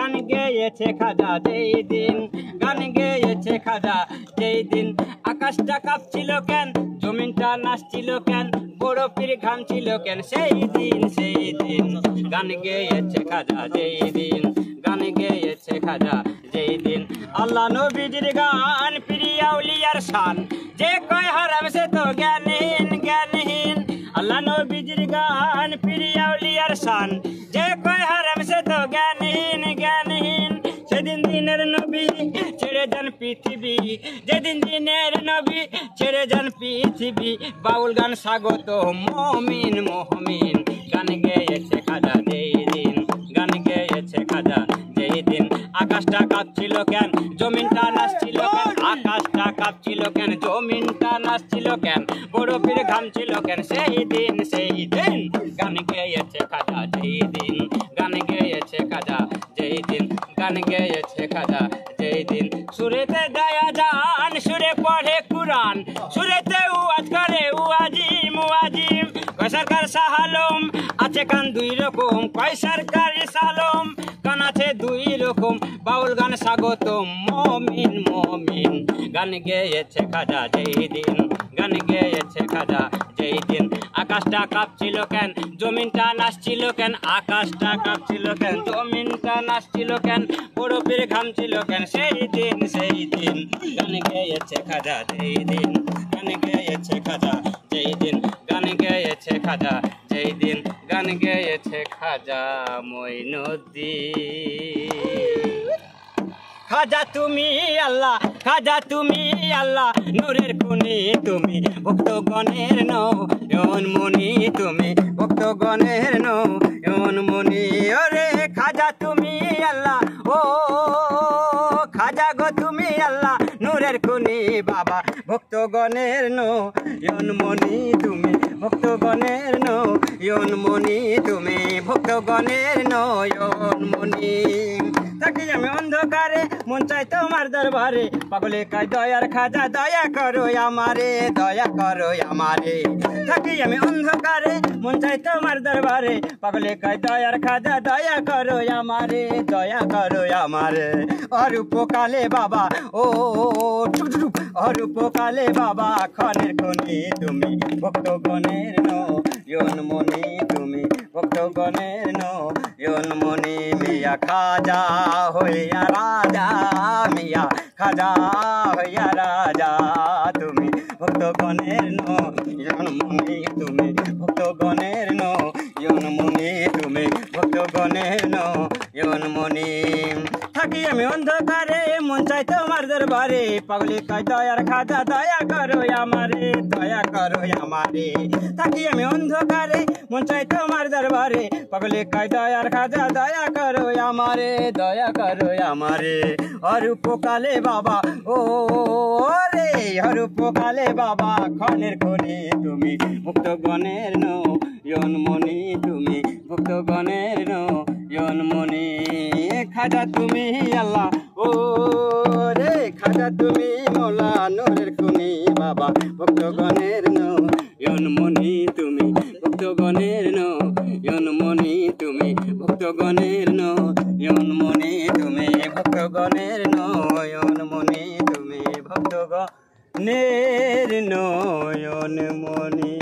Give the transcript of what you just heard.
গান গেয়েছে খাজা যেই দিন, গান গেয়েছে খাজা যেই দিন। আকাশটা কাঁপছিল কেন, জমিনটা নাচছিল কেন, বড় পীর ঘামছিল কেন, সেই দিন সেই দিন। গান গেয়েছে খাজা যেই দিন, গান গেয়েছে খাজা যেই দিন। আল্লাহ নবীজির গান প্রিয় আউলিয়ার শান, যে কয় হারাম সে তো জ্ঞানহীন জ্ঞানহীন। আল্লাহ নবীজির গান প্রিয় আউলিয়ার শান, যে কয় হারাম সে তো জ্ঞানহীন জ্ঞানহীন। সেদিন দিনের নবী ছেড়ে যান পৃথিবী, যেদিন দিনের নবী ছেড়ে যান পৃথিবী। বাউল গান স্বাগত মুমিন মুমিন। গান গেয়েছে খাজা যেই দিন, গান গেয়েছে খাজা যেই দিন। আকাশটা কাঁপছিল কেন, জমিনটা নাচছিল কেন, আকাশটা কাঁপছিল কেন, জমিনটা নাচছিল কেন, বড় পীর ঘামছিল কেন, সেই দিন সেই দিন। গান গেয়েছে খাজা যেই দিন, গান গেয়েছে খাজা যেই দিন, গান গেয়েছে খাজা যেই দিন। সুরেতে গায়া যান, সুরে পড়ে কুরআন, সুরেতে ওয়াজ করে ওয়াজিম ওয়াজিম। কয় সরকার শাহ আলম আছে কান দুই রকম, কয় সরকার সালম গান আছে দুই রকম। বাউল গান স্বাগত মুমিন মুমিন। গান গেয়েছে খাজা যেই দিন, গান গেয়েছে খাজা যেই দিন। আকাশটা কাঁপছিল কেন, জমিনটা নাচছিল কেন, আকাশটা কাঁপছিল কেন, জমিনটা নাচছিল কেন, বড় পীর ঘামছিল কেন, সেই দিন সেই দিন। গান গেয়েছে খাজা যেই দিন, গান গেয়েছে খাজা যেই দিন, গান গেয়েছে খাজা যেই দিন, গান গেয়েছে খাজা মঈনুদ্দিন। খাজা তুমি আল্লাহ, খাজা তুমি আল্লাহ, নূরের খুনি তুমি, ভক্তগণের নয়ন মনি তুমি, ভক্তগণের নয়ন মনি। ওরে খাজা তুমি আল্লাহ, ও খাজা গো তুমি আল্লাহ, নূরের খুনি বাবা, ভক্তগণের নয়ন মনি তুমি, ভক্তগণের নয়ন মনি তুমি, ভক্তগণের নয়ন মনি। থাকি আমি অন্ধকারে, মন চাই তোমার দরবারে, পাগলে কয় দয়ার খাজা দয়া করো আমারে, দয়া করো আমারে। থাকি আমি অন্ধকারে, মন চাই তোমার দরবারে, পাগলে কয় দয়ার খাজা দয়া করো আমারে, দয়া করো আমারে। অরূপকালে বাবা ও অরূপকালে বাবা, খনের খনি তুমি, ভক্তগণের নয়ন মনি তুমি, ভক্তগণের নয়ন মনি। মিয়া খাজা হইয়া রাজা, মিয়া খাজা হইয়া রাজা তুমি, ভক্তগণের নয়ন মনি তুমি, ভক্তগণের নয়ন মনি তুমি, ভক্তগণের নয়ন মনি। থাকি আমি অন্ধকারে, মন চাই তোমার দরবারে, পাগলে কয় দয়ার খাজা দয়া করো আমারে, দয়া করো আমারে। থাকি আমি অন্ধকারে, মন চাই তোমার দরবারে, পাগলে কয় দয়ার খাজা দয়া করো আমারে, দয়া করো আমারে। অরূপকালে বাবা ও রে, অরূপকালে বাবা, খনের খনি তুমি, ভক্তগণের নয়ন মনি তুমি, ভক্তগণের নয়ন মনি। খাজা তুমি আল্লাহ ও রে, খাজা তুমি মৌলা, নূরের খুনি বাবা, ভক্তগণের নয়ন মনি তুমি, ভক্তগণের নয়ন মনি তুমি, ভক্তগণের নয়ন মনি তুমি, ভক্তগণের নয়ন মনি তুমি, ভক্তগণের নয়ন মনি।